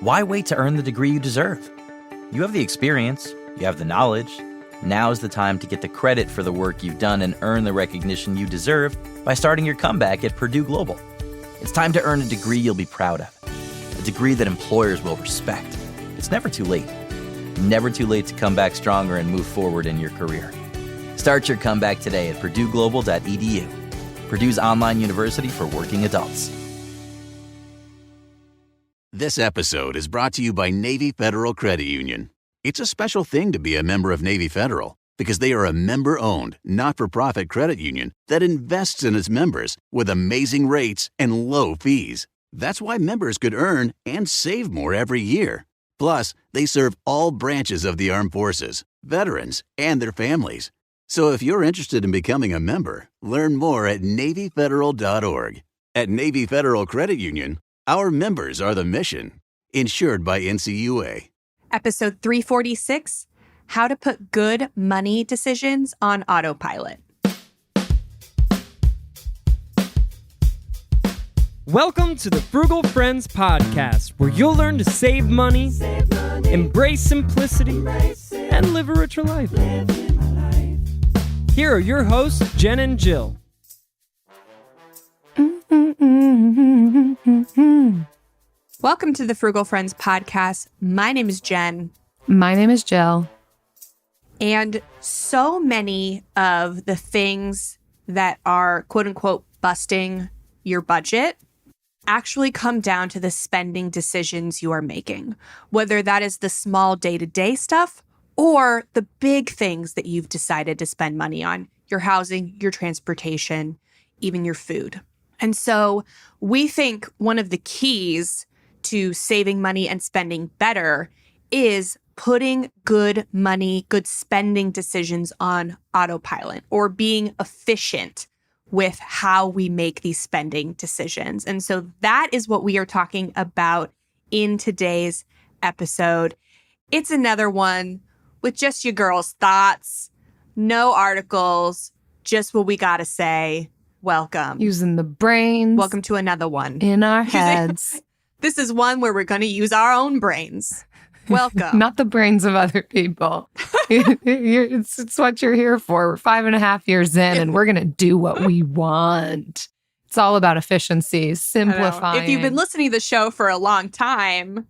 Why wait to earn the degree you deserve? You have the experience, you have the knowledge. Now's the time to get the credit for the work you've done and earn the recognition you deserve by starting your comeback at Purdue Global. It's time to earn a degree you'll be proud of, a degree that employers will respect. It's never too late. Never too late to come back stronger and move forward in your career. Start your comeback today at purdueglobal.edu. Purdue's online university for working adults. This episode is brought to you by Navy Federal Credit Union. It's a special thing to be a member of Navy Federal because they are a member-owned, not-for-profit credit union that invests in its members with amazing rates and low fees. That's why members could earn and save more every year. Plus, they serve all branches of the armed forces, veterans, and their families. So if you're interested in becoming a member, learn more at NavyFederal.org. At Navy Federal Credit Union, our members are the mission. Insured by NCUA. Episode 346, How to Put Good Money Decisions on Autopilot. Welcome to the Frugal Friends podcast, where you'll learn to save money, embrace simplicity, and live a richer life. Here are your hosts, Jen and Jill. Welcome to the Frugal Friends podcast. My name is Jen. My name is Jill. And so many of the things that are quote unquote busting your budget actually come down to the spending decisions you are making, whether that is the small day-to-day stuff or the big things that you've decided to spend money on, your housing, your transportation, even your food. And so we think one of the keys to saving money and spending better is putting good money, good spending decisions on autopilot, or being efficient with how we make these spending decisions. And so that is what we are talking about in today's episode. It's another one with just your girls' thoughts, no articles, just what we got to say. Welcome. Using the brains. Welcome to another one. In our heads. This is one where we're going to use our own brains. Welcome. Not the brains of other people. It's what you're here for. We're 5.5 years in and we're going to do what we want. It's all about efficiency, simplifying. If you've been listening to the show for a long time,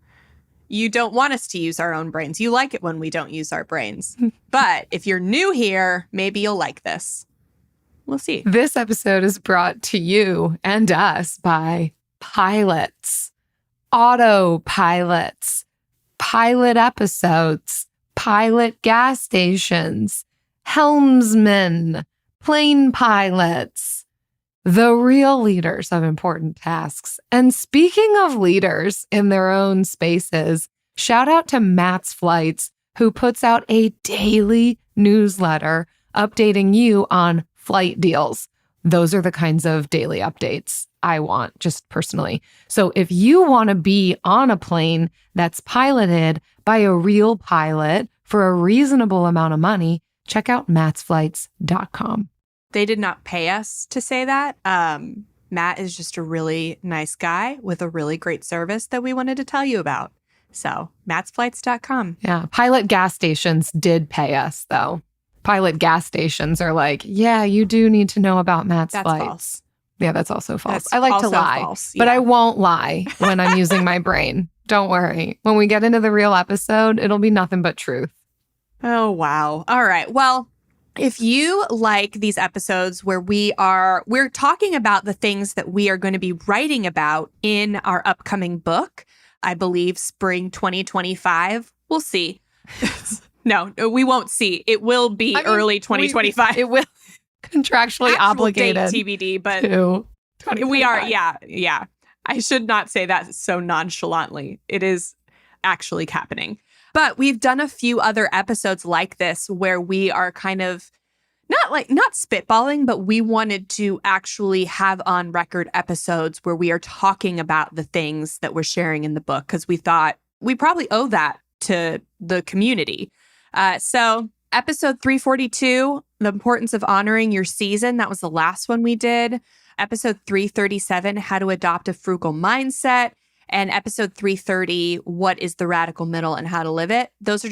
you don't want us to use our own brains. You like it when we don't use our brains. But if you're new here, maybe you'll like this. We'll see. This episode is brought to you and us by pilots, autopilots, pilot episodes, pilot gas stations, helmsmen, plane pilots, the real leaders of important tasks. And speaking of leaders in their own spaces, shout out to Matt's Flights, who puts out a daily newsletter updating you on flight deals. Those are the kinds of daily updates I want, just personally. So if you want to be on a plane that's piloted by a real pilot for a reasonable amount of money, check out mattsflights.com. They did not pay us to say that. Matt is just a really nice guy with a really great service that we wanted to tell you about. So mattsflights.com. Yeah. Pilot gas stations did pay us, though. Pilot gas stations are like, yeah, you do need to know about Matt's Flights. That's false. Yeah, that's also false. That's I like to also lie, false, but yeah. I won't lie when I'm using my brain. Don't worry. When we get into the real episode, it'll be nothing but truth. Oh, wow. All right. Well, if you like these episodes where we're talking about the things that we are going to be writing about in our upcoming book, I believe spring 2025. We'll see. No, we won't see. It will be early 2025. It will contractually obligated date TBD, but to we are. Yeah. I should not say that so nonchalantly. It is actually happening. But we've done a few other episodes like this where we are kind of not spitballing, but we wanted to actually have on record episodes where we are talking about the things that we're sharing in the book, because we thought we probably owe that to the community. So episode 342, the importance of honoring your season. That was the last one we did. Episode 337, how to adopt a frugal mindset. and episode 330, what is the radical middle and how to live it. Those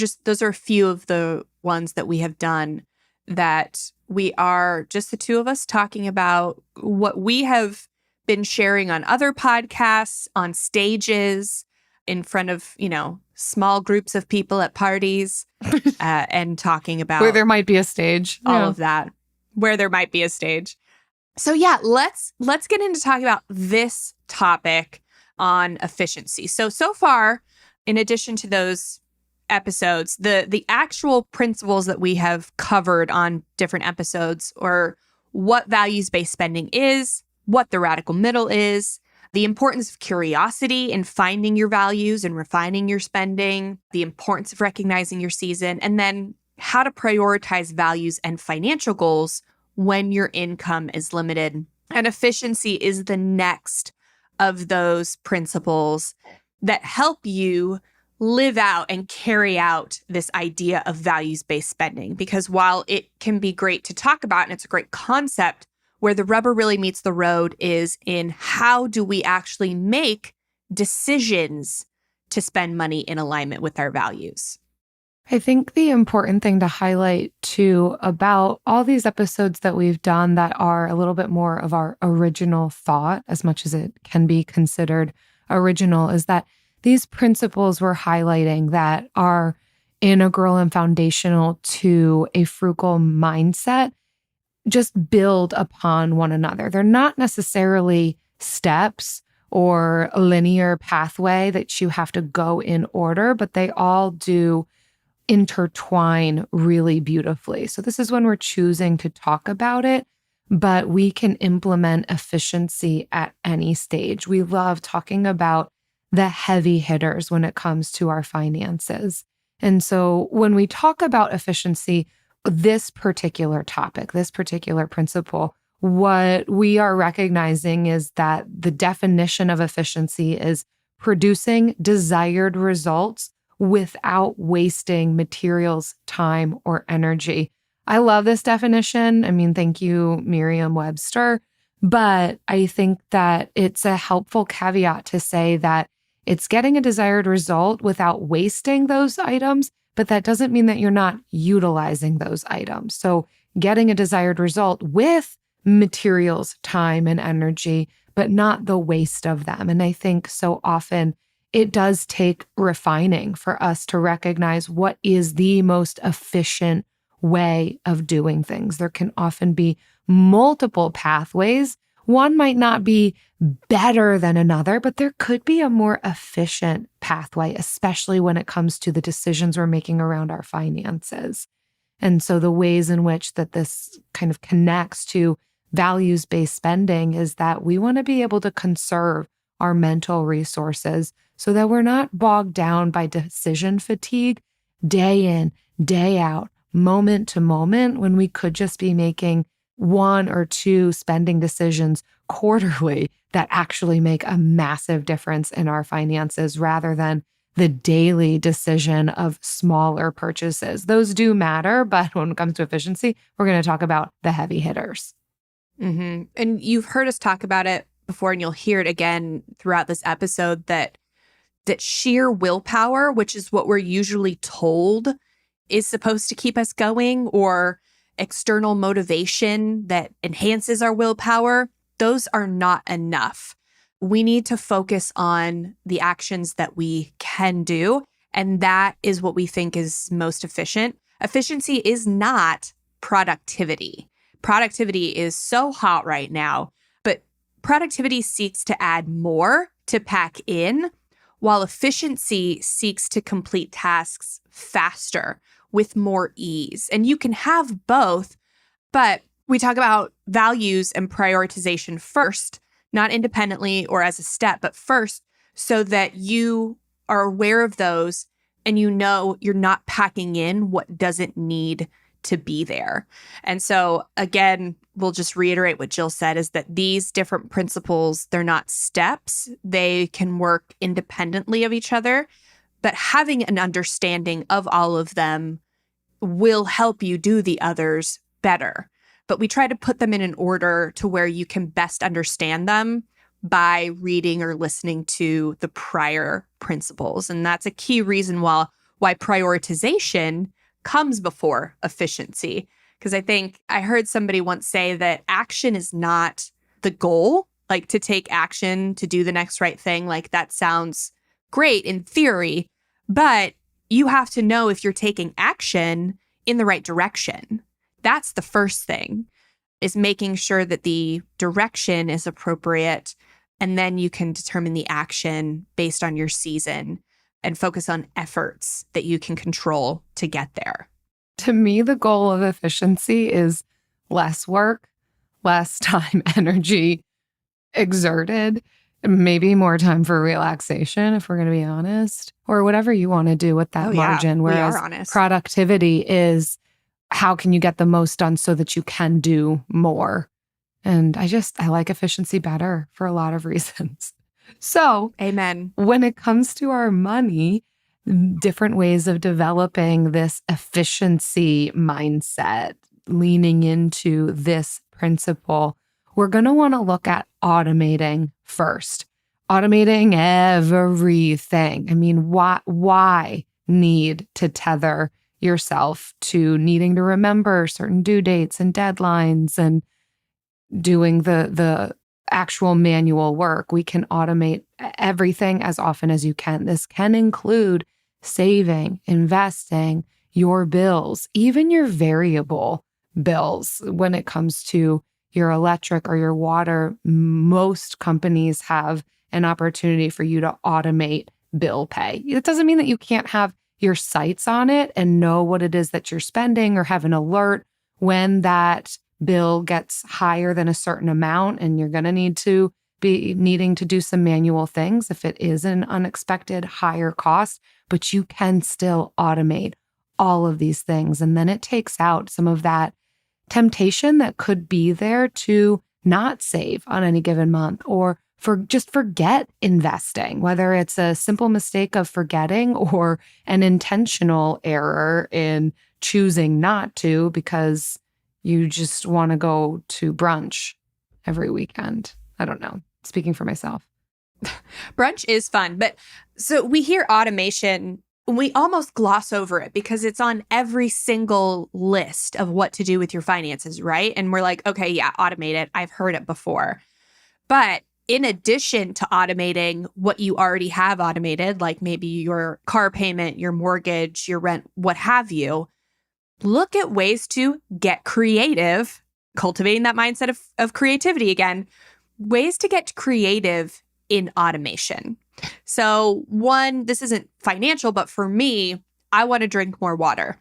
are a few of the ones that we have done that we are just the two of us talking about what we have been sharing on other podcasts, on stages, in front of, small groups of people at parties, and talking about Where there might be a stage. all of that, where there might be a stage. So yeah, let's get into talking about this topic on efficiency. So far, in addition to those episodes, the actual principles that we have covered on different episodes, or what values-based spending is, what the radical middle is, the importance of curiosity in finding your values and refining your spending, the importance of recognizing your season, and then how to prioritize values and financial goals when your income is limited. And efficiency is the next of those principles that help you live out and carry out this idea of values-based spending. Because while it can be great to talk about, and it's a great concept, where the rubber really meets the road is in how do we actually make decisions to spend money in alignment with our values. I think the important thing to highlight too about all these episodes that we've done that are a little bit more of our original thought, as much as it can be considered original, is that these principles we're highlighting that are integral and foundational to a frugal mindset just build upon one another. They're not necessarily steps or a linear pathway that you have to go in order, but they all do intertwine really beautifully. So this is when we're choosing to talk about it, but we can implement efficiency at any stage. We love talking about the heavy hitters when it comes to our finances. And so when we talk about efficiency, this particular topic, this particular principle, what we are recognizing is that the definition of efficiency is producing desired results without wasting materials, time, or energy. I love this definition. I mean, thank you, Merriam-Webster. But I think that it's a helpful caveat to say that it's getting a desired result without wasting those items, but that doesn't mean that you're not utilizing those items. So getting a desired result with materials, time, and energy, but not the waste of them. And I think so often it does take refining for us to recognize what is the most efficient way of doing things. There can often be multiple pathways. One might not be better than another, but there could be a more efficient pathway, especially when it comes to the decisions we're making around our finances. And so the ways in which that this kind of connects to values-based spending is that we want to be able to conserve our mental resources so that we're not bogged down by decision fatigue day in, day out, moment to moment, when we could just be making one or two spending decisions quarterly that actually make a massive difference in our finances rather than the daily decision of smaller purchases. Those do matter, but when it comes to efficiency, we're going to talk about the heavy hitters. Mm-hmm. And you've heard us talk about it before, and you'll hear it again throughout this episode, that sheer willpower, which is what we're usually told is supposed to keep us going, or external motivation that enhances our willpower, those are not enough. We need to focus on the actions that we can do, and that is what we think is most efficient. Efficiency is not productivity. Productivity is so hot right now, but productivity seeks to add more to pack in, while efficiency seeks to complete tasks faster with more ease. And you can have both, but we talk about values and prioritization first, not independently or as a step, but first, so that you are aware of those and you know you're not packing in what doesn't need to be there. And so again, we'll just reiterate what Jill said, is that these different principles, they're not steps. They can work independently of each other, but having an understanding of all of them will help you do the others better. But we try to put them in an order to where you can best understand them by reading or listening to the prior principles. And that's a key reason why prioritization comes before efficiency. Because I think I heard somebody once say that action is not the goal, like to take action to do the next right thing. Like that sounds great in theory, but you have to know if you're taking action in the right direction. That's the first thing, is making sure that the direction is appropriate. And then you can determine the action based on your season and focus on efforts that you can control to get there. To me, the goal of efficiency is less work, less time, energy exerted, maybe more time for relaxation, if we're going to be honest, or whatever you want to do with that margin. Yeah, whereas we are honest. Productivity is how can you get the most done so that you can do more. And I like efficiency better for a lot of reasons. So, amen. When it comes to our money, different ways of developing this efficiency mindset, leaning into this principle, we're going to want to look at automating first. Automating everything. I mean, why need to tether yourself to needing to remember certain due dates and deadlines and doing the actual manual work? We can automate everything as often as you can. This can include saving, investing, your bills, even your variable bills. When it comes to your electric or your water, most companies have an opportunity for you to automate bill pay. It doesn't mean that you can't have your sights on it and know what it is that you're spending or have an alert when that bill gets higher than a certain amount, and you're going to need to be needing to do some manual things if it is an unexpected higher cost, but you can still automate all of these things. And then it takes out some of that temptation that could be there to not save on any given month or just forget investing, whether it's a simple mistake of forgetting or an intentional error in choosing not to because you just want to go to brunch every weekend. I don't know. Speaking for myself. Brunch is fun. But so we hear automation, we almost gloss over it because it's on every single list of what to do with your finances, right? And we're like, okay, yeah, automate it. I've heard it before. But in addition to automating what you already have automated, like maybe your car payment, your mortgage, your rent, what have you, look at ways to get creative, cultivating that mindset of creativity again, ways to get creative in automation. So one, this isn't financial, but for me, I want to drink more water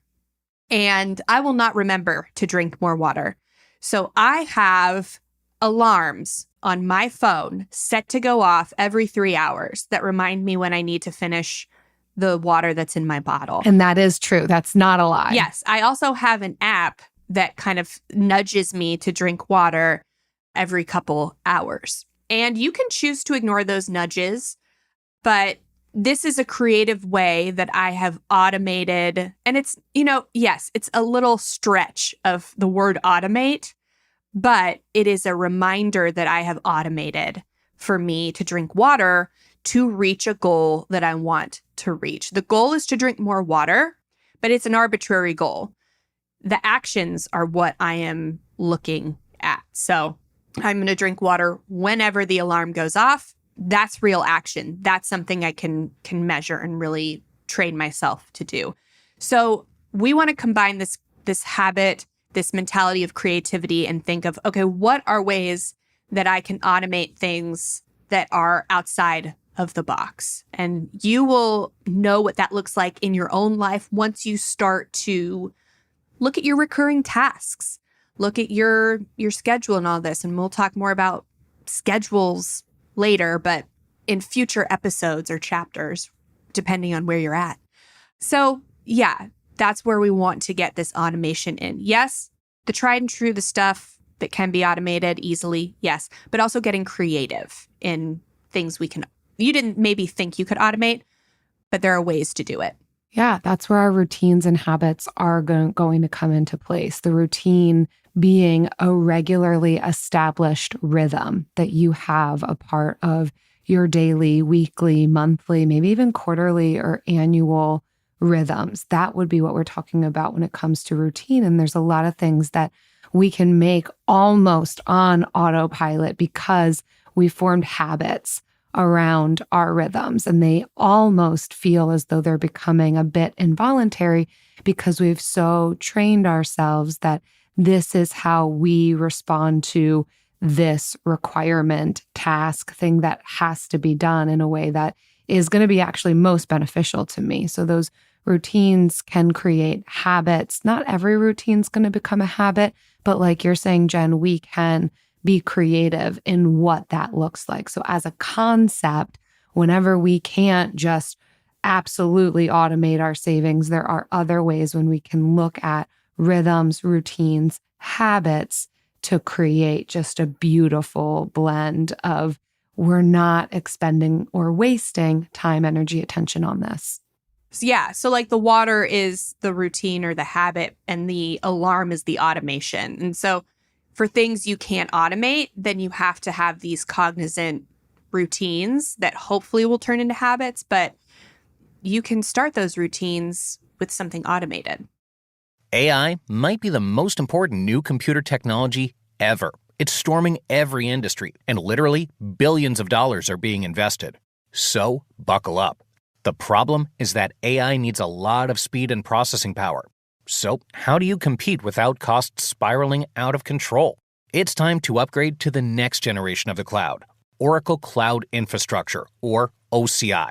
and I will not remember to drink more water. So I have alarms on my phone set to go off every 3 hours that remind me when I need to finish the water that's in my bottle. And that is true. That's not a lie. Yes. I also have an app that kind of nudges me to drink water every couple hours. And you can choose to ignore those nudges, but this is a creative way that I have automated. And it's, yes, it's a little stretch of the word automate, but it is a reminder that I have automated for me to drink water to reach a goal that I want to reach. The goal is to drink more water, but it's an arbitrary goal. The actions are what I am looking at. So I'm going to drink water whenever the alarm goes off. That's real action. That's something I can measure and really train myself to do. So we want to combine this habit, this mentality of creativity and think of, okay, what are ways that I can automate things that are outside of the box? And you will know what that looks like in your own life once you start to look at your recurring tasks, look at your schedule and all this. And we'll talk more about schedules later, but in future episodes or chapters, depending on where you're at. So yeah, that's where we want to get this automation in. Yes, the tried and true, the stuff that can be automated easily, yes, but also getting creative in things you didn't maybe think you could automate, but there are ways to do it. Yeah, that's where our routines and habits are going to come into place. The routine being a regularly established rhythm that you have a part of your daily, weekly, monthly, maybe even quarterly or annual rhythms. That would be what we're talking about when it comes to routine. And there's a lot of things that we can make almost on autopilot because we formed habits around our rhythms, and they almost feel as though they're becoming a bit involuntary because we've so trained ourselves that this is how we respond to this requirement, task, thing that has to be done in a way that is going to be actually most beneficial to me. So those routines can create habits. Not every routine's going to become a habit, but like you're saying, Jen, we can be creative in what that looks like. So as a concept, whenever we can't just absolutely automate our savings, there are other ways when we can look at rhythms, routines, habits to create just a beautiful blend of we're not expending or wasting time, energy, attention on this. Yeah. So like the water is the routine or the habit, and the alarm is the automation. And so for things you can't automate, then you have to have these cognizant routines that hopefully will turn into habits, but you can start those routines with something automated. AI might be the most important new computer technology ever. It's storming every industry, and literally billions of dollars are being invested. So buckle up. The problem is that AI needs a lot of speed and processing power. So how do you compete without costs spiraling out of control? It's time to upgrade to the next generation of the cloud, Oracle Cloud Infrastructure, or OCI.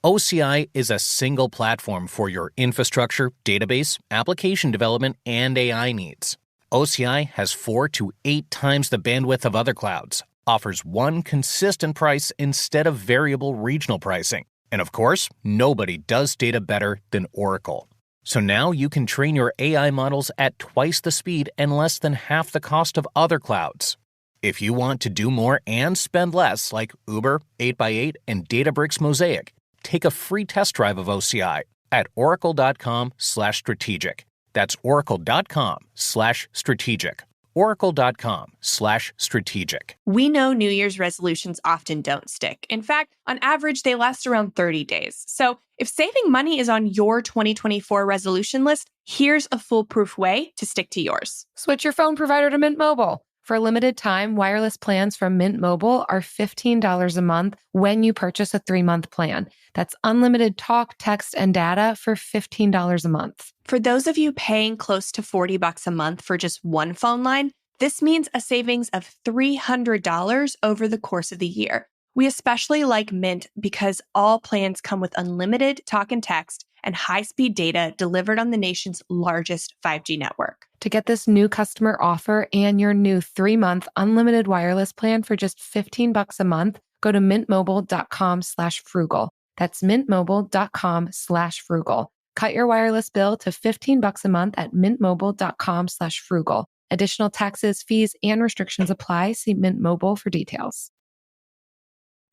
OCI is a single platform for your infrastructure, database, application development, and AI needs. OCI has 4 to 8 times the bandwidth of other clouds, offers one consistent price instead of variable regional pricing. And of course, nobody does data better than Oracle. So now you can train your AI models at twice the speed and less than half the cost of other clouds. If you want to do more and spend less, like Uber, 8x8, and Databricks Mosaic, take a free test drive of OCI at oracle.com/strategic. That's oracle.com/strategic. oracle.com/strategic. We know New Year's resolutions often don't stick. In fact, on average, they last around 30 days. So if saving money is on your 2024 resolution list, here's a foolproof way to stick to yours. Switch your phone provider to Mint Mobile. For a limited time, wireless plans from Mint Mobile are $15 a month when you purchase a 3-month plan. That's unlimited talk, text, and data for $15 a month. For those of you paying close to $40 a month for just one phone line, this means a savings of $300 over the course of the year. We especially like Mint because all plans come with unlimited talk and text and high-speed data delivered on the nation's largest 5G network. To get this new customer offer and your new 3-month unlimited wireless plan for just $15 a month, go to mintmobile.com/frugal. That's mintmobile.com/frugal. Cut your wireless bill to $15 a month at mintmobile.com/frugal. Additional taxes, fees, and restrictions apply. See Mint Mobile for details.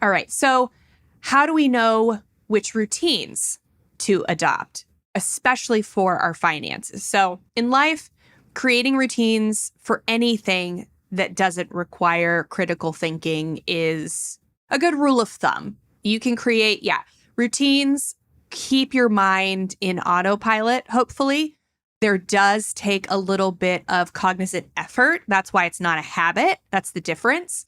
All right, so how do we know which routines to adopt, especially for our finances? So in life, creating routines for anything that doesn't require critical thinking is a good rule of thumb. You can create, routines, keep your mind in autopilot, hopefully. There does take a little bit of cognizant effort. That's why it's not a habit. That's the difference.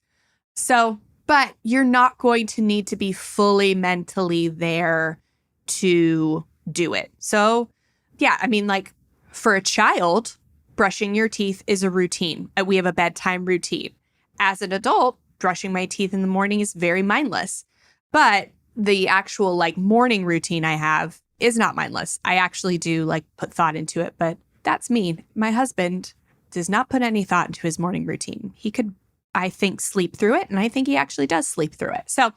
So, but you're not going to need to be fully mentally there to do it. So, for a child, brushing your teeth is a routine. We have a bedtime routine. As an adult, brushing my teeth in the morning is very mindless. But the actual morning routine I have is not mindless. I actually do put thought into it, but that's me. My husband does not put any thought into his morning routine. He could, I think, sleep through it, and I think he actually does sleep through it. So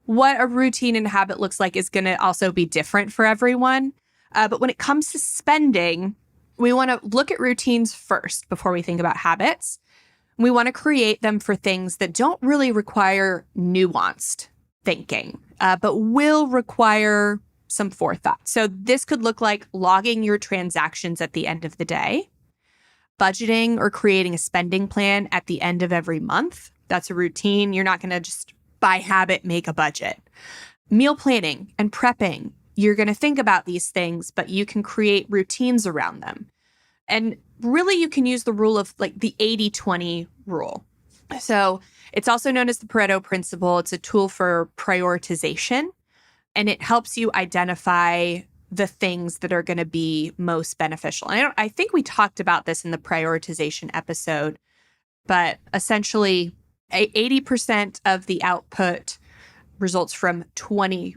what a routine and habit looks like is going to also be different for everyone. But when it comes to spending, we want to look at routines first before we think about habits. We want to create them for things that don't really require nuanced thinking, but will require some forethought. So this could look like logging your transactions at the end of the day, budgeting or creating a spending plan at the end of every month. That's a routine. You're not going to just by habit make a budget. Meal planning and prepping. You're going to think about these things, but you can create routines around them. And really, you can use the rule of like the 80-20 rule. So it's also known as the Pareto principle. It's a tool for prioritization, and it helps you identify the things that are going to be most beneficial. And I think we talked about this in the prioritization episode, but essentially 80% of the output results from 20%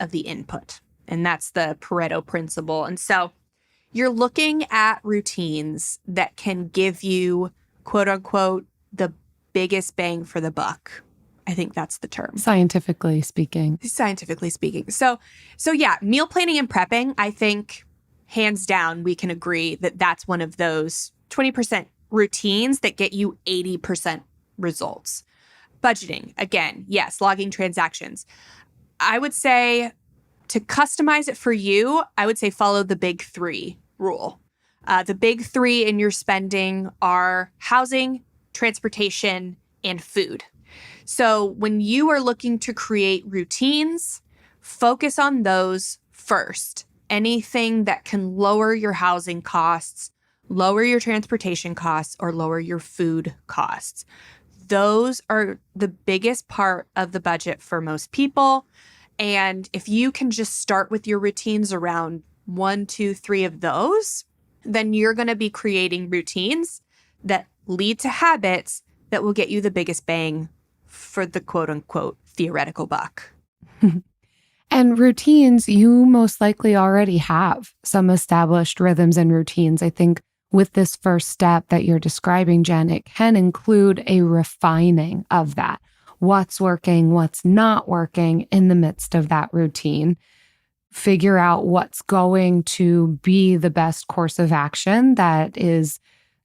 of the input. And that's the Pareto principle. And so you're looking at routines that can give you, quote unquote, the biggest bang for the buck. I think that's the term. Scientifically speaking. So yeah, meal planning and prepping, I think hands down, we can agree that that's one of those 20% routines that get you 80% results. Budgeting, again, yes, logging transactions. I would say to customize it for you, I would say follow the big three rule. The big three in your spending are housing, transportation, and food. So when you are looking to create routines, focus on those first. Anything that can lower your housing costs, lower your transportation costs, or lower your food costs. Those are the biggest part of the budget for most people. And if you can just start with your routines around 1, 2, 3 of those, then you're going to be creating routines that lead to habits that will get you the biggest bang for the quote unquote theoretical buck. And routines, you most likely already have some established rhythms and routines. I think with this first step that you're describing, Jen, it can include a refining of that. What's working, what's not working in the midst of that routine. Figure out what's going to be the best course of action that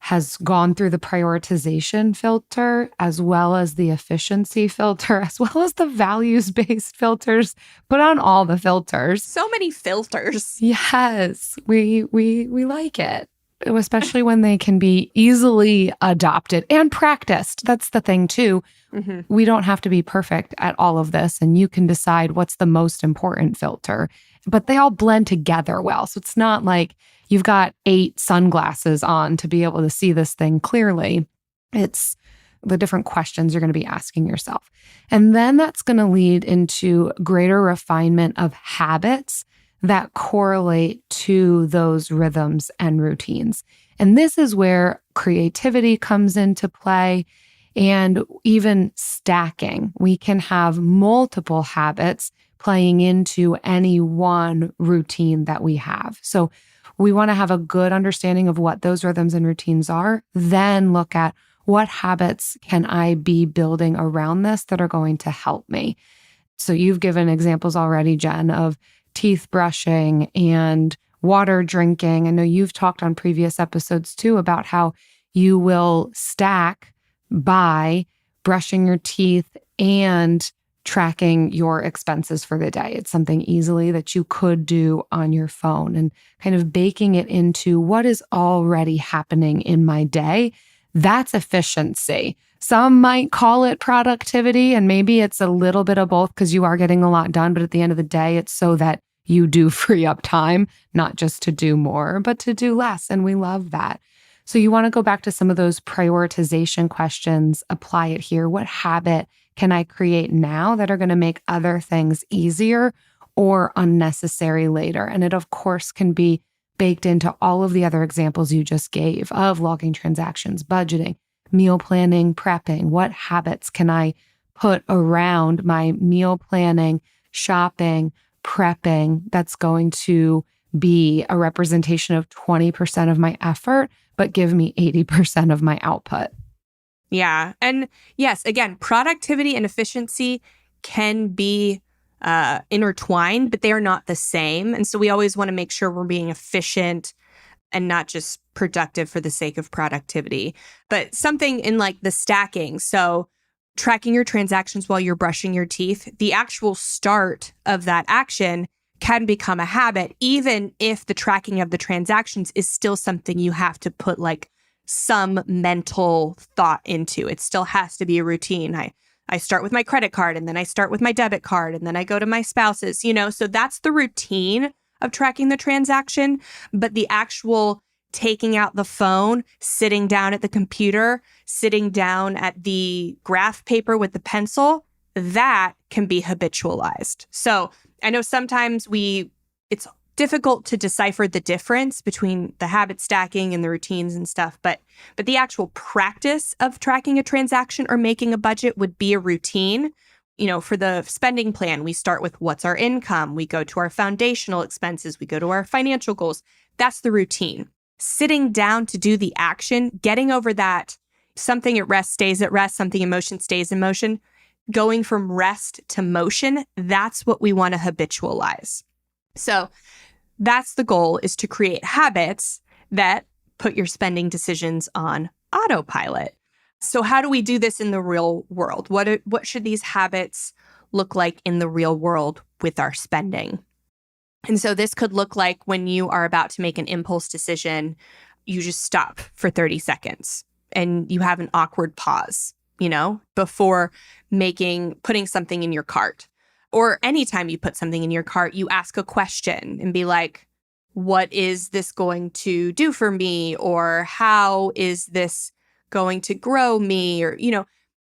has gone through the prioritization filter, as well as the efficiency filter, as well as the values-based filters. Put on all the filters. So many filters. Yes, we like it, especially when they can be easily adopted and practiced. That's the thing too. Mm-hmm. We don't have to be perfect at all of this, and you can decide what's the most important filter, but they all blend together well. So it's not like you've got 8 sunglasses on to be able to see this thing clearly. It's the different questions you're going to be asking yourself. And then that's going to lead into greater refinement of habits that correlate to those rhythms and routines. And this is where creativity comes into play, and even stacking. We can have multiple habits playing into any one routine that we have. So we want to have a good understanding of what those rhythms and routines are, then look at what habits can I be building around this that are going to help me. So you've given examples already, Jen, of teeth brushing and water drinking. I know you've talked on previous episodes too about how you will stack by brushing your teeth and tracking your expenses for the day. It's something easily that you could do on your phone, and kind of baking it into what is already happening in my day. That's efficiency. Some might call it productivity, and maybe it's a little bit of both because you are getting a lot done. But at the end of the day, it's so that you do free up time, not just to do more, but to do less. And we love that. So you want to go back to some of those prioritization questions, apply it here. What habit can I create now that are going to make other things easier or unnecessary later? And it, of course, can be baked into all of the other examples you just gave of logging transactions, budgeting, meal planning, prepping. What habits can I put around my meal planning, shopping, prepping that's going to be a representation of 20% of my effort, but give me 80% of my output? Yeah. And yes, again, productivity and efficiency can be intertwined, but they are not the same. And so we always want to make sure we're being efficient and not just productive for the sake of productivity. But something in like the stacking, so tracking your transactions while you're brushing your teeth, the actual start of that action can become a habit, even if the tracking of the transactions is still something you have to put like some mental thought into. It still has to be a routine. I start with my credit card, and then I start with my debit card, and then I go to my spouse's, so that's the routine of tracking the transaction. But the actual taking out the phone, sitting down at the computer, sitting down at the graph paper with the pencil, that can be habitualized. So I know sometimes it's difficult to decipher the difference between the habit stacking and the routines and stuff, but the actual practice of tracking a transaction or making a budget would be a routine. For the spending plan, we start with what's our income, we go to our foundational expenses, we go to our financial goals. That's the routine. Sitting down to do the action, getting over that something at rest stays at rest, something in motion stays in motion, going from rest to motion, that's what we want to habitualize. So that's the goal, is to create habits that put your spending decisions on autopilot. So how do we do this in the real world? What should these habits look like in the real world with our spending? And so this could look like when you are about to make an impulse decision, you just stop for 30 seconds and you have an awkward pause, before putting something in your cart. Or anytime you put something in your cart, you ask a question and be like, what is this going to do for me? Or how is this going to grow me? Or,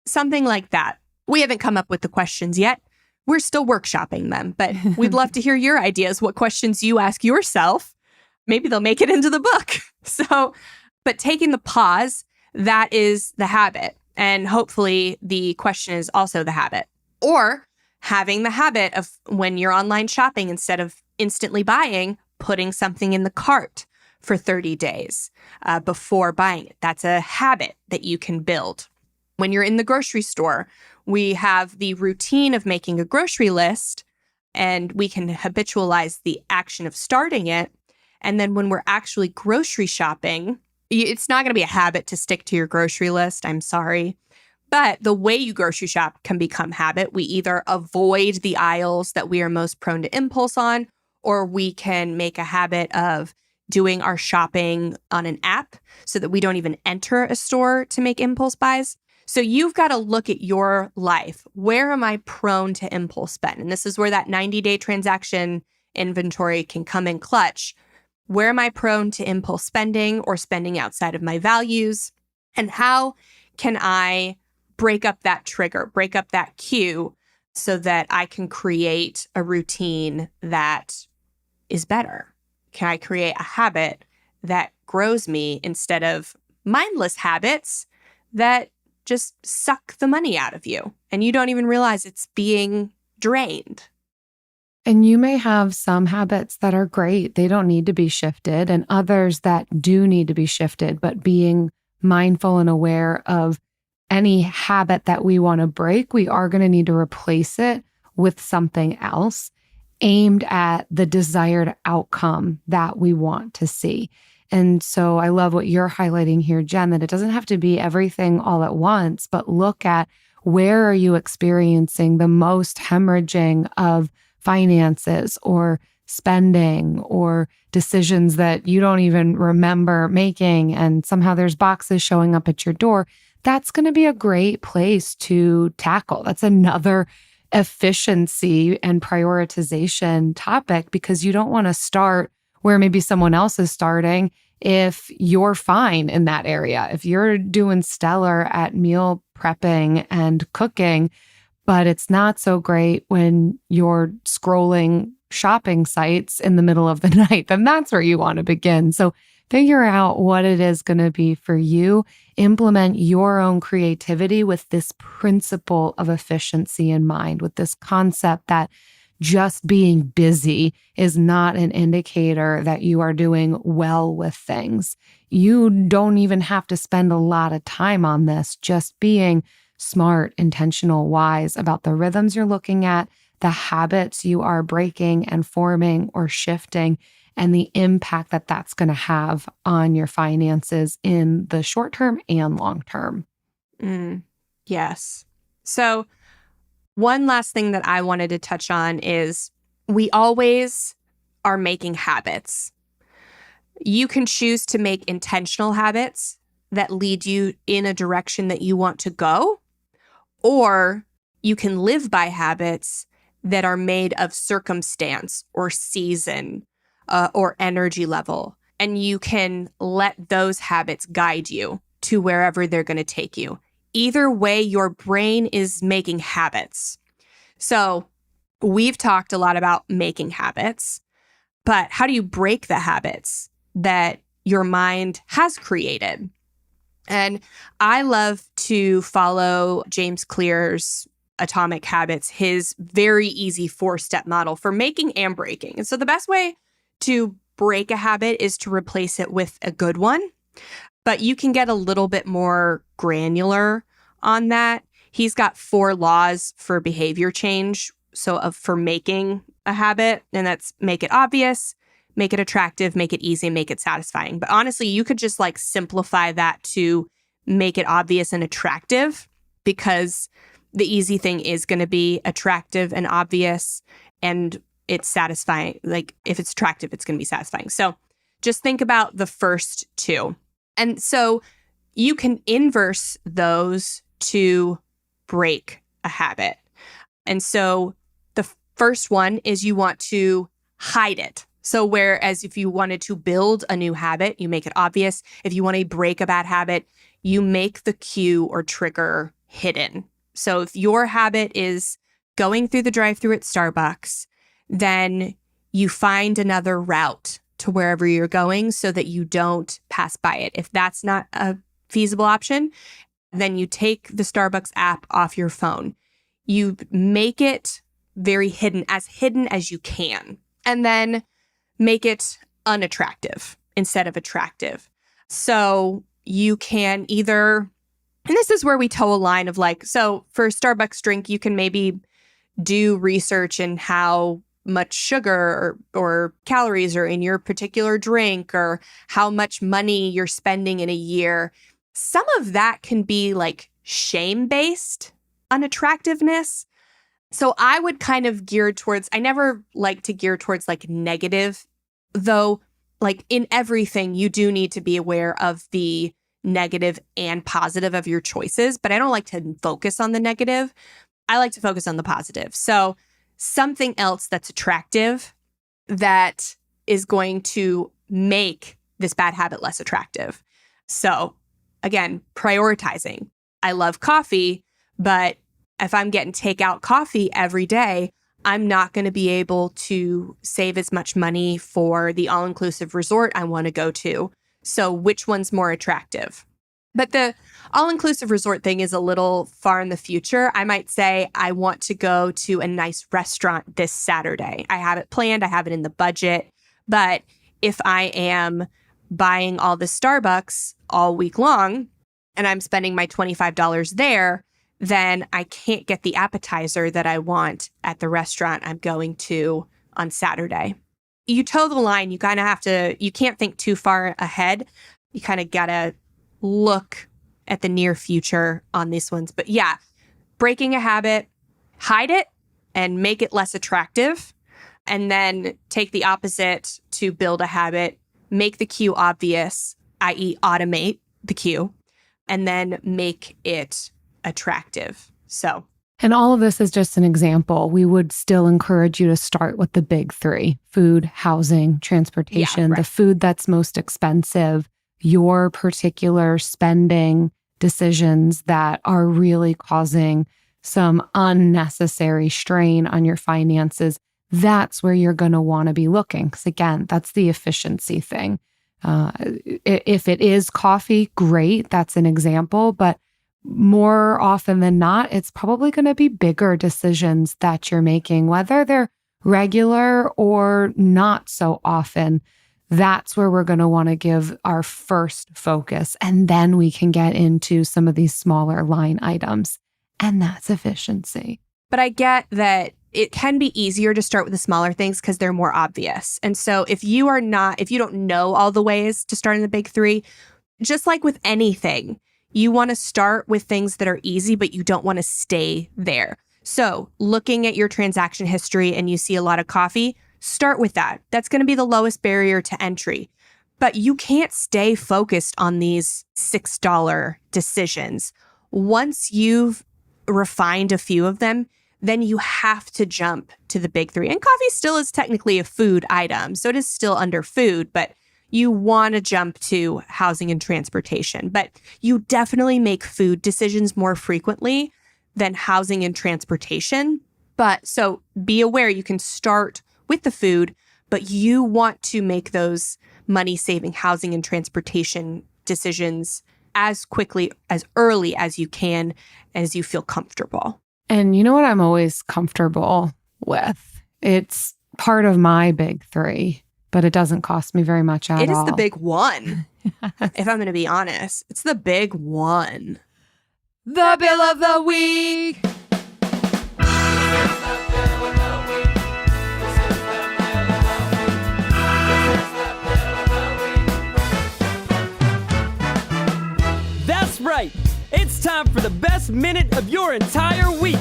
something like that. We haven't come up with the questions yet. We're still workshopping them, but we'd love to hear your ideas, what questions you ask yourself. Maybe they'll make it into the book. But taking the pause, that is the habit. And hopefully the question is also the habit. Or having the habit of, when you're online shopping, instead of instantly buying, putting something in the cart for 30 days before buying it. That's a habit that you can build. When you're in the grocery store, we have the routine of making a grocery list, and we can habitualize the action of starting it. And then when we're actually grocery shopping, it's not going to be a habit to stick to your grocery list. I'm sorry. But the way you grocery shop can become habit. We either avoid the aisles that we are most prone to impulse on, or we can make a habit of doing our shopping on an app so that we don't even enter a store to make impulse buys. So you've got to look at your life. Where am I prone to impulse spend? And this is where that 90-day transaction inventory can come in clutch. Where am I prone to impulse spending or spending outside of my values? And how can I break up that trigger, break up that cue so that I can create a routine that is better? Can I create a habit that grows me instead of mindless habits that just suck the money out of you and you don't even realize it's being drained? And you may have some habits that are great. They don't need to be shifted, and others that do need to be shifted, but being mindful and aware of any habit that we want to break, we are going to need to replace it with something else aimed at the desired outcome that we want to see. And so I love what you're highlighting here, Jen, that it doesn't have to be everything all at once, but look at where are you experiencing the most hemorrhaging of finances or spending or decisions that you don't even remember making, and somehow there's boxes showing up at your door. That's going to be a great place to tackle. That's another efficiency and prioritization topic, because you don't want to start where maybe someone else is starting if you're fine in that area. If you're doing stellar at meal prepping and cooking, but it's not so great when you're scrolling shopping sites in the middle of the night, then that's where you want to begin. So figure out what it is going to be for you. Implement your own creativity with this principle of efficiency in mind, with this concept that just being busy is not an indicator that you are doing well with things. You don't even have to spend a lot of time on this. Just being smart, intentional, wise about the rhythms you're looking at, the habits you are breaking and forming or shifting, and the impact that that's going to have on your finances in the short term and long term. Yes. So one last thing that I wanted to touch on is we always are making habits. You can choose to make intentional habits that lead you in a direction that you want to go, or you can live by habits that are made of circumstance or season or energy level. And you can let those habits guide you to wherever they're going to take you. Either way, your brain is making habits. So we've talked a lot about making habits, but how do you break the habits that your mind has created? And I love to follow James Clear's Atomic Habits, his very easy 4-step model for making and breaking. And so the best way to break a habit is to replace it with a good one. But you can get a little bit more granular on that. He's got 4 laws for behavior change. So for making a habit, and that's make it obvious, make it attractive, make it easy, make it satisfying. But honestly, you could just like simplify that to make it obvious and attractive, because the easy thing is going to be attractive and obvious, and it's satisfying. Like if it's attractive, it's going to be satisfying. So just think about the first 2. And so you can inverse those to break a habit. And so the first one is you want to hide it. So whereas if you wanted to build a new habit, you make it obvious. If you want to break a bad habit, you make the cue or trigger hidden. So if your habit is going through the drive-thru at Starbucks, then you find another route to wherever you're going so that you don't pass by it. If that's not a feasible option, then you take the Starbucks app off your phone. You make it very hidden as you can, and then make it unattractive instead of attractive. So you can either, and this is where we toe a line of like, so for a Starbucks drink, you can maybe do research in how much sugar or calories are in your particular drink, or how much money you're spending in a year. Some of that can be like shame-based unattractiveness. So I would kind of gear towards, I never like to gear towards like negative, though like in everything, you do need to be aware of the negative and positive of your choices, but I don't like to focus on the negative. I like to focus on the positive. So something else that's attractive that is going to make this bad habit less attractive. So again, prioritizing. I love coffee, but if I'm getting takeout coffee every day, I'm not going to be able to save as much money for the all-inclusive resort I want to go to. So which one's more attractive? But the all-inclusive resort thing is a little far in the future. I might say I want to go to a nice restaurant this Saturday. I have it planned. I have it in the budget. But if I am buying all the Starbucks all week long and I'm spending my $25 there, then I can't get the appetizer that I want at the restaurant I'm going to on Saturday. You toe the line. You kind of have to, you can't think too far ahead. You kind of got to look at the near future on these ones. But yeah, breaking a habit, hide it and make it less attractive. And then take the opposite to build a habit, make the cue obvious, i.e. automate the cue, and then make it attractive. So, and all of this is just an example. We would still encourage you to start with the big 3: food, housing, transportation, the food that's most expensive, your particular spending decisions that are really causing some unnecessary strain on your finances. That's where you're going to want to be looking. Because again, that's the efficiency thing. If it is coffee, great. That's an example. But more often than not, it's probably going to be bigger decisions that you're making, whether they're regular or not so often. That's where we're going to want to give our first focus. And then we can get into some of these smaller line items. And that's efficiency. But I get that it can be easier to start with the smaller things because they're more obvious. And so if you don't know all the ways to start in the big 3, just like with anything, you want to start with things that are easy, but you don't want to stay there. So looking at your transaction history and you see a lot of coffee, start with that. That's going to be the lowest barrier to entry. But you can't stay focused on these $6 decisions. Once you've refined a few of them, then you have to jump to the big three. And coffee still is technically a food item, so it is still under food, but you want to jump to housing and transportation. But you definitely make food decisions more frequently than housing and transportation. But so be aware you can start with the food, but you want to make those money-saving housing and transportation decisions as quickly, as early as you can, as you feel comfortable. And you know what I'm always comfortable with? It's part of my big three, but it doesn't cost me very much at all. It is the big one, if I'm going to be honest. It's the big one. The bill of the week. That's right. It's time for the best minute of your entire week.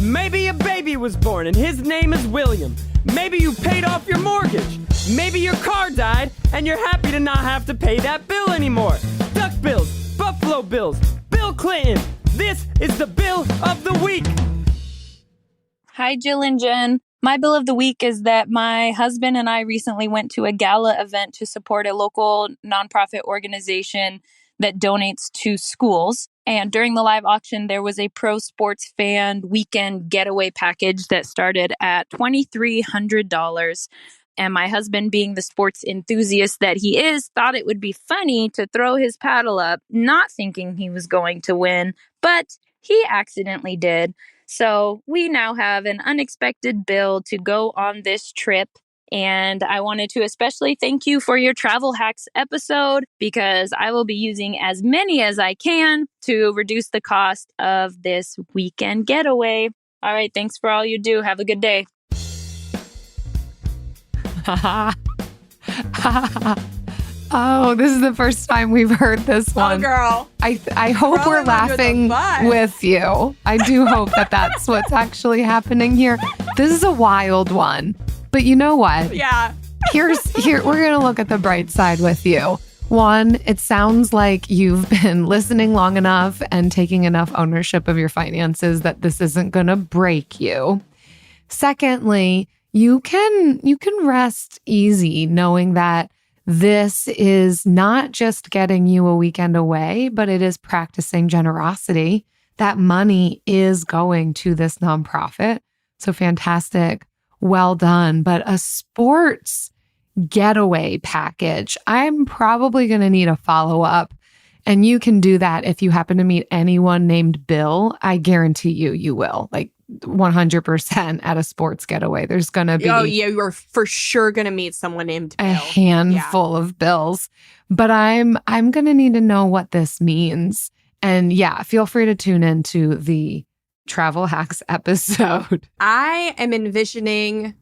Maybe a baby was born and his name is William. Maybe you paid off your mortgage. Maybe your car died and you're happy to not have to pay that bill anymore. Duck bills, Buffalo Bills, Bill Clinton. This is the bill of the week. Hi, Jill and Jen. My bill of the week is that my husband and I recently went to a gala event to support a local nonprofit organization that donates to schools. And during the live auction, there was a pro sports fan weekend getaway package that started at $2,300. And my husband, being the sports enthusiast that he is, thought it would be funny to throw his paddle up, not thinking he was going to win, but he accidentally did. So we now have an unexpected bill to go on this trip. And I wanted to especially thank you for your travel hacks episode, because I will be using as many as I can to reduce the cost of this weekend getaway. All right. Thanks for all you do. Have a good day. Oh, this is the first time we've heard this one. Oh, girl. I hope we're laughing with you. I do hope that that's what's actually happening here. This is a wild one. But you know what? Yeah. Here, we're going to look at the bright side with you. One, it sounds like you've been listening long enough and taking enough ownership of your finances that this isn't going to break you. Secondly, you can rest easy knowing that this is not just getting you a weekend away, but it is practicing generosity. That money is going to this nonprofit. So fantastic. Well done. But a sports getaway package, I'm probably going to need a follow-up. And you can do that if you happen to meet anyone named Bill. I guarantee you will. Like 100% at a sports getaway. There's going to be you're for sure going to meet someone named Bill. A handful of Bills. But I'm going to need to know what this means. And yeah, feel free to tune into the Travel Hacks episode. I am envisioning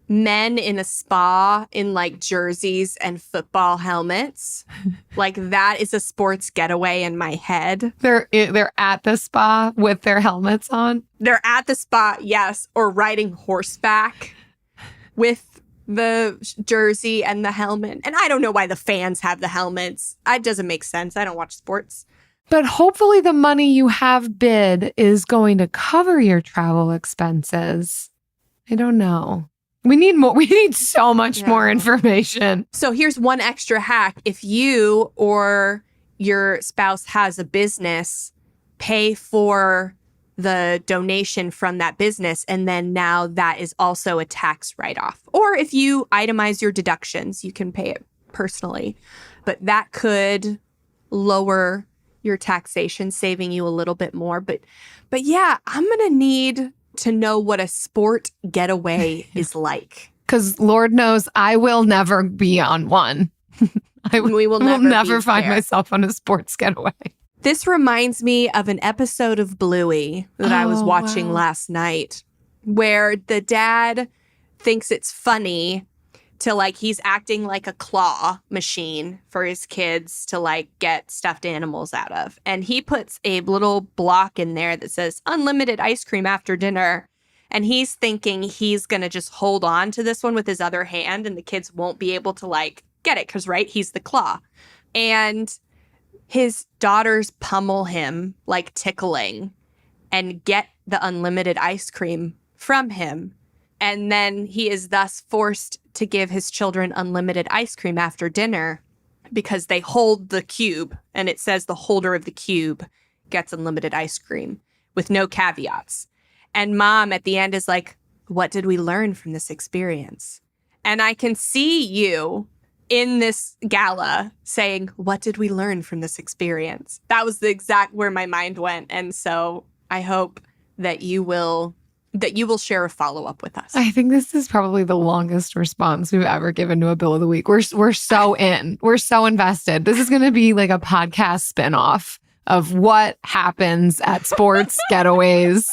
men in a spa in like jerseys and football helmets. Like that is a sports getaway in my head. They're at the spa with their helmets on. They're at the spa, yes, or riding horseback with the jersey and the helmet. And I don't know why the fans have the helmets. It doesn't make sense. I don't watch sports. But hopefully the money you have bid is going to cover your travel expenses. I don't know. We need more. We need so much more information. So here's one extra hack. If you or your spouse has a business, pay for the donation from that business. And then now that is also a tax write-off. Or if you itemize your deductions, you can pay it personally. But that could lower your taxation, saving you a little bit more. But yeah, I'm going to need to know what a sport getaway is like. Because Lord knows I will never be on one. We will never find myself on a sports getaway. This reminds me of an episode of Bluey that I was watching last night, where the dad thinks it's funny to like, he's acting like a claw machine for his kids to like get stuffed animals out of. And he puts a little block in there that says unlimited ice cream after dinner. And he's thinking he's going to just hold on to this one with his other hand and the kids won't be able to like get it because, right, he's the claw. And his daughters pummel him like tickling and get the unlimited ice cream from him. And then he is thus forced to give his children unlimited ice cream after dinner because they hold the cube and it says the holder of the cube gets unlimited ice cream with no caveats. And mom at the end is like, what did we learn from this experience? And I can see you in this gala saying, what did we learn from this experience? That was the exact where my mind went. And so I hope that you will share a follow-up with us. I think this is probably the longest response we've ever given to a Bill of the Week. We're so in. We're so invested. This is going to be like a podcast spinoff of what happens at sports getaways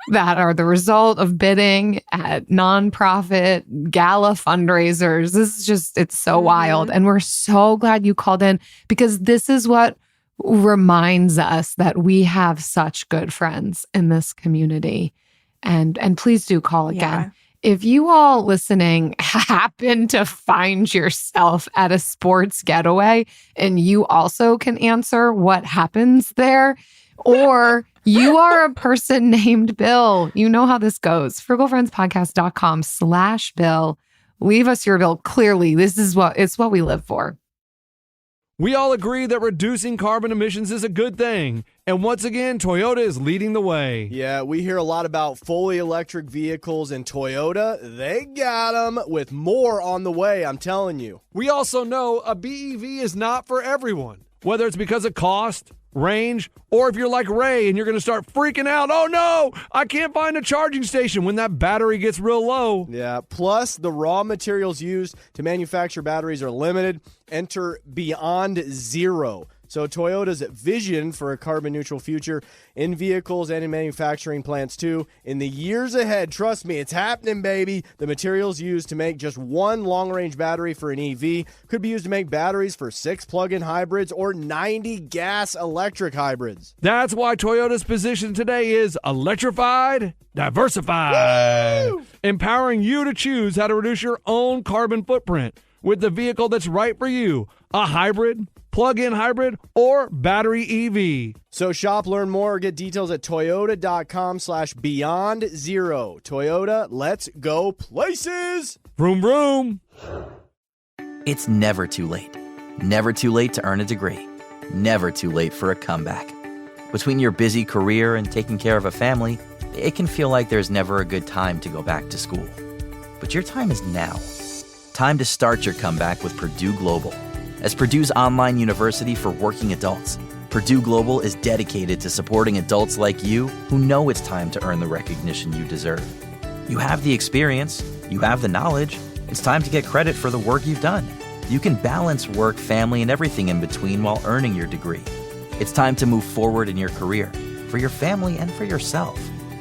that are the result of bidding at nonprofit gala fundraisers. This is just, it's so wild. And we're so glad you called in because this is what reminds us that we have such good friends in this community. And please do call again. Yeah. If you all listening happen to find yourself at a sports getaway and you also can answer what happens there, or you are a person named Bill, you know how this goes. frugalfriendspodcast.com/Bill. Leave us your bill. Clearly, it's what we live for. We all agree that reducing carbon emissions is a good thing. And once again, Toyota is leading the way. Yeah, we hear a lot about fully electric vehicles, and Toyota, they got them with more on the way, I'm telling you. We also know a BEV is not for everyone, whether it's because of cost, range, or if you're like Ray and you're going to start freaking out, oh no, I can't find a charging station when that battery gets real low. Yeah, plus the raw materials used to manufacture batteries are limited. Enter Beyond Zero. So Toyota's vision for a carbon neutral future in vehicles and in manufacturing plants too. In the years ahead, trust me, it's happening, baby. The materials used to make just one long-range battery for an EV could be used to make batteries for 6 plug-in hybrids or 90 gas-electric hybrids. That's why Toyota's position today is electrified, diversified, empowering you to choose how to reduce your own carbon footprint with the vehicle that's right for you, a hybrid, plug-in hybrid, or battery EV. So shop, learn more, or get details at toyota.com/beyond zero. Toyota, let's go places. Vroom, vroom. It's never too late. Never too late to earn a degree. Never too late for a comeback. Between your busy career and taking care of a family, it can feel like there's never a good time to go back to school. But your time is now. Time to start your comeback with Purdue Global. As Purdue's online university for working adults, Purdue Global is dedicated to supporting adults like you who know it's time to earn the recognition you deserve. You have the experience, you have the knowledge, it's time to get credit for the work you've done. You can balance work, family, and everything in between while earning your degree. It's time to move forward in your career, for your family and for yourself,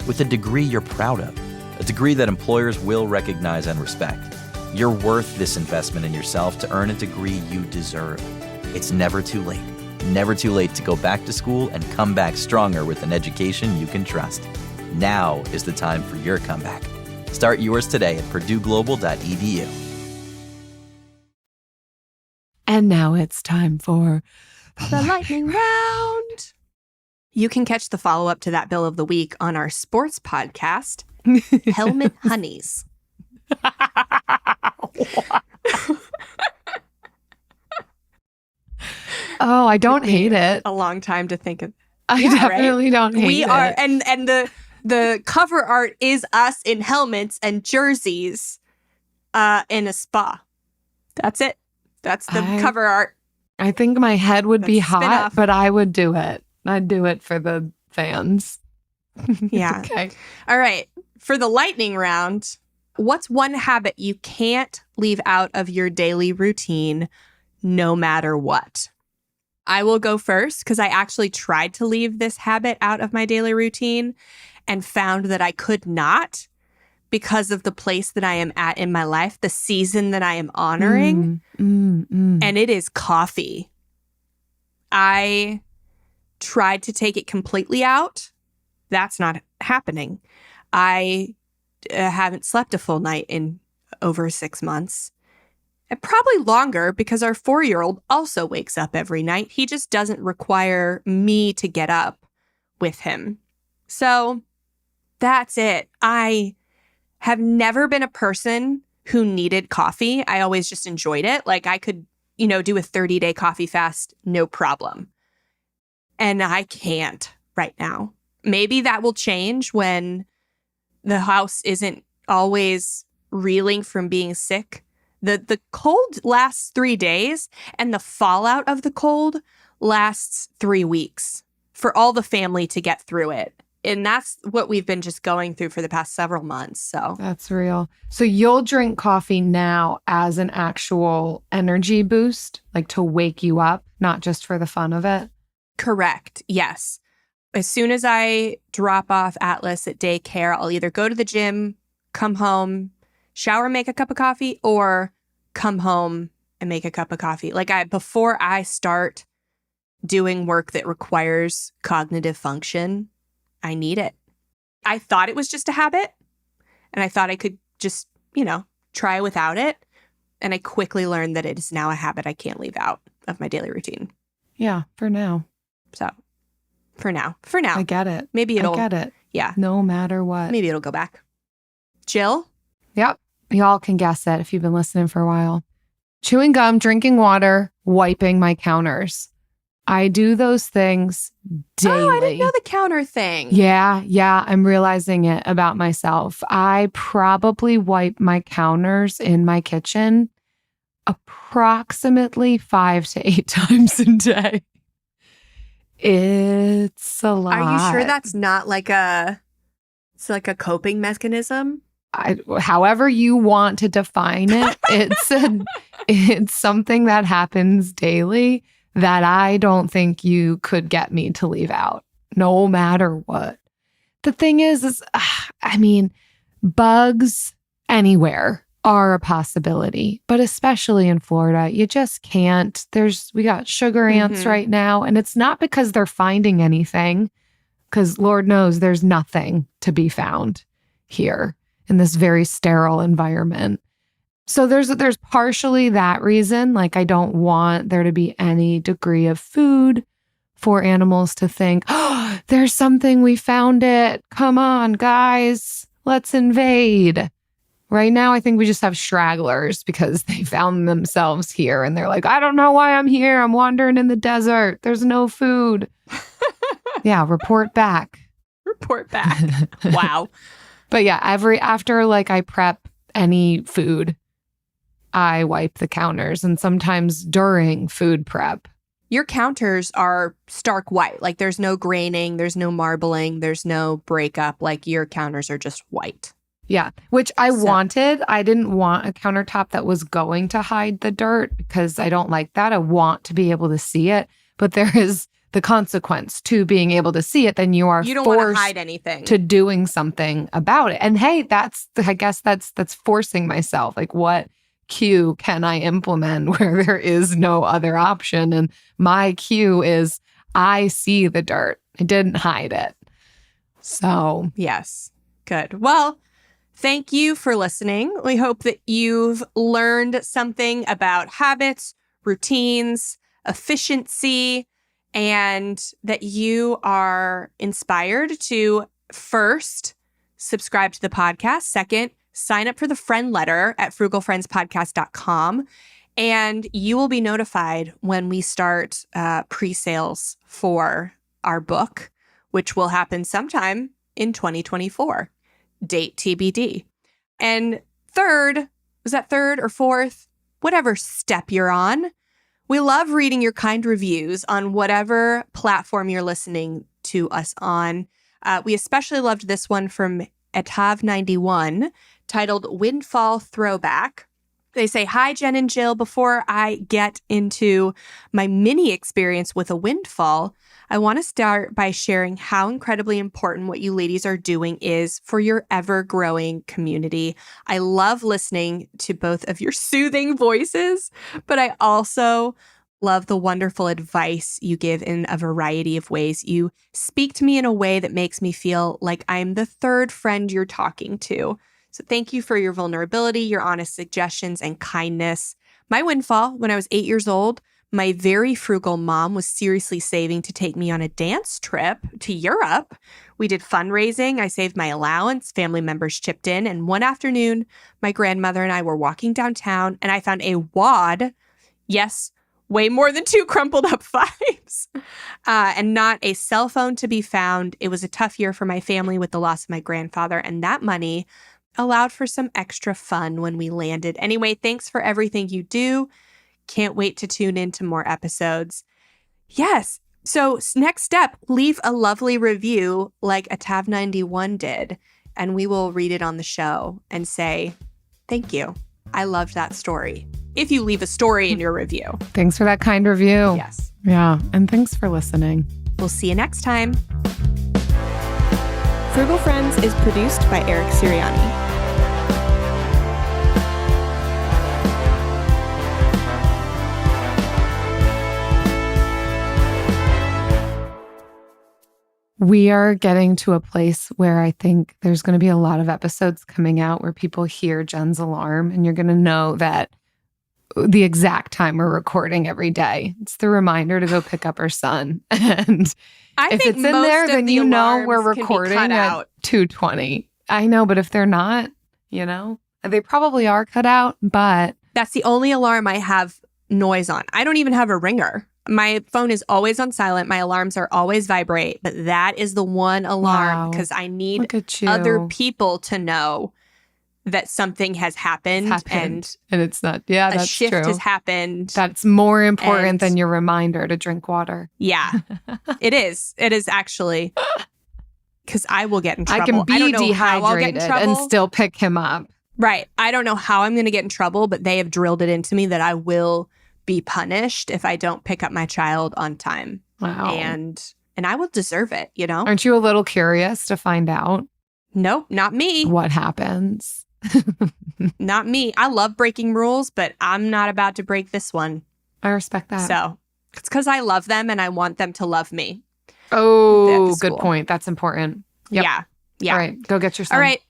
with a degree you're proud of, a degree that employers will recognize and respect. You're worth this investment in yourself to earn a degree you deserve. It's never too late. Never too late to go back to school and come back stronger with an education you can trust. Now is the time for your comeback. Start yours today at purdueglobal.edu. And now it's time for the lightning round. You can catch the follow-up to that Bill of the Week on our sports podcast, Helmet Honeys. Oh, I don't hate it. A long time to think of. I definitely don't hate it. We are, and the cover art is us in helmets and jerseys, in a spa. That's it. That's the cover art. I think my head would be hot, spin-off. but I would do it. I'd do it for the fans. Yeah. Okay. All right. For the lightning round, what's one habit you can't leave out of your daily routine no matter what? I will go first because I actually tried to leave this habit out of my daily routine and found that I could not because of the place that I am at in my life, the season that I am honoring, and it is coffee. I tried to take it completely out. That's not happening. I haven't slept a full night in over 6 months. And probably longer because our 4-year-old also wakes up every night. He just doesn't require me to get up with him. So that's it. I have never been a person who needed coffee. I always just enjoyed it. Like I could, do a 30-day coffee fast, no problem. And I can't right now. Maybe that will change when the house isn't always reeling from being sick. The cold lasts 3 days, and the fallout of the cold lasts 3 weeks for all the family to get through it. And that's what we've been just going through for the past several months. So that's real. So you'll drink coffee now as an actual energy boost, like to wake you up, not just for the fun of it? Correct. Yes. As soon as I drop off Atlas at daycare, I'll either go to the gym, come home, shower, make a cup of coffee, or come home and make a cup of coffee. Before I start doing work that requires cognitive function, I need it. I thought it was just a habit, and I thought I could just, try without it. And I quickly learned that it is now a habit I can't leave out of my daily routine. Yeah, for now. So for now. I get it. Maybe it'll. I get it. Yeah. No matter what. Maybe it'll go back. Jill? Yep. Y'all can guess it if you've been listening for a while. Chewing gum, drinking water, wiping my counters. I do those things daily. Oh, I didn't know the counter thing. Yeah. I'm realizing it about myself. I probably wipe my counters in my kitchen approximately 5 to 8 times a day. It's a lot. Are you sure that's not it's like a coping mechanism? However you want to define it, it's something that happens daily that I don't think you could get me to leave out, no matter what. The thing is bugs anywhere are a possibility, but especially in Florida, you just can't. We got sugar ants right now, and it's not because they're finding anything, because Lord knows there's nothing to be found here in this very sterile environment. So there's partially that reason. Like I don't want there to be any degree of food for animals to think, oh, there's something, we found it. Come on, guys, let's invade. Right now, I think we just have stragglers because they found themselves here and they're like, I don't know why I'm here. I'm wandering in the desert. There's no food. Yeah, report back. Report back. Wow. But yeah, after I prep any food, I wipe the counters, and sometimes during food prep. Your counters are stark white. Like there's no graining, there's no marbling, there's no breakup. Like your counters are just white. Yeah, which I wanted. I didn't want a countertop that was going to hide the dirt because I don't like that. I want to be able to see it. But there is the consequence to being able to see it. Then you don't want to hide anything to doing something about it. And hey, I guess that's forcing myself. Like, what cue can I implement where there is no other option? And my cue is I see the dirt. I didn't hide it. So yes, good. Well, thank you for listening. We hope that you've learned something about habits, routines, efficiency, and that you are inspired to first subscribe to the podcast. Second, sign up for the friend letter at frugalfriendspodcast.com. And you will be notified when we start pre-sales for our book, which will happen sometime in 2024. Date TBD. And third, was that third or fourth? Whatever step you're on, we love reading your kind reviews on whatever platform you're listening to us on. We especially loved this one from Etav91 titled Windfall Throwback. They say, hi, Jen and Jill. Before I get into my mini experience with a windfall, I want to start by sharing how incredibly important what you ladies are doing is for your ever-growing community. I love listening to both of your soothing voices, but I also love the wonderful advice you give in a variety of ways. You speak to me in a way that makes me feel like I'm the third friend you're talking to. So thank you for your vulnerability, your honest suggestions, and kindness. My windfall, when I was 8 years old, my very frugal mom was seriously saving to take me on a dance trip to Europe. We did fundraising. I saved my allowance. Family members chipped in. And one afternoon, my grandmother and I were walking downtown and I found a wad. Yes, way more than 2 crumpled up fives. And not a cell phone to be found. It was a tough year for my family with the loss of my grandfather. And that money allowed for some extra fun when we landed. Anyway, thanks for everything you do. Can't wait to tune in to more episodes. Yes. So next step, leave a lovely review like a Tav91 did, and we will read it on the show and say, thank you. I loved that story. If you leave a story in your review. Thanks for that kind review. Yes. Yeah. And thanks for listening. We'll see you next time. Frugal Friends is produced by Eric Sirianni. We are getting to a place where I think there's going to be a lot of episodes coming out where people hear Jen's alarm and you're going to know that the exact time we're recording every day. It's the reminder to go pick up our son. And if it's in there, then you know we're recording at 2:20. I know, but if they're not, they probably are cut out, but that's the only alarm I have noise on. I don't even have a ringer. My phone is always on silent. My alarms are always vibrate, but that is the one alarm because I need other people to know that something has happened. And it's not, that's a shift true. has happened. That's more important than your reminder to drink water. Yeah, it is. It is actually because I will get in trouble. I can be dehydrated and still pick him up. Right. I don't know how I'm going to get in trouble, but they have drilled it into me that I will be punished if I don't pick up my child on time. Wow. And I will deserve it, Aren't you a little curious to find out? Nope, not me. What happens? Not me. I love breaking rules, but I'm not about to break this one. I respect that. So it's because I love them and I want them to love me. Oh, good point. That's important. Yep. Yeah. All right, go get your son. All right.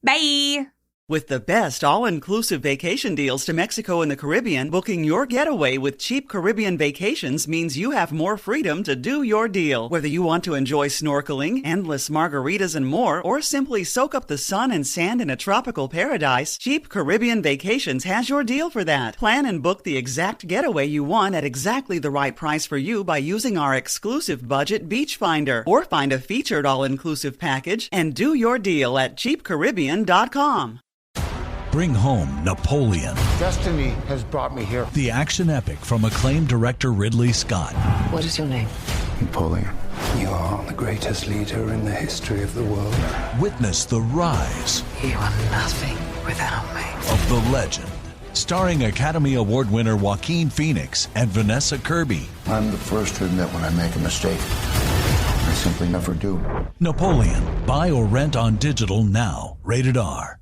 Bye. With the best all-inclusive vacation deals to Mexico and the Caribbean, booking your getaway with Cheap Caribbean Vacations means you have more freedom to do your deal. Whether you want to enjoy snorkeling, endless margaritas, and more, or simply soak up the sun and sand in a tropical paradise, Cheap Caribbean Vacations has your deal for that. Plan and book the exact getaway you want at exactly the right price for you by using our exclusive budget beach finder, or find a featured all-inclusive package and do your deal at cheapcaribbean.com. Bring home Napoleon. Destiny has brought me here. The action epic from acclaimed director Ridley Scott. What is your name? Napoleon. You are the greatest leader in the history of the world. Witness the rise. You are nothing without me. Of the legend. Starring Academy Award winner Joaquin Phoenix and Vanessa Kirby. I'm the first to admit when I make a mistake. I simply never do. Napoleon. Buy or rent on digital now. Rated R.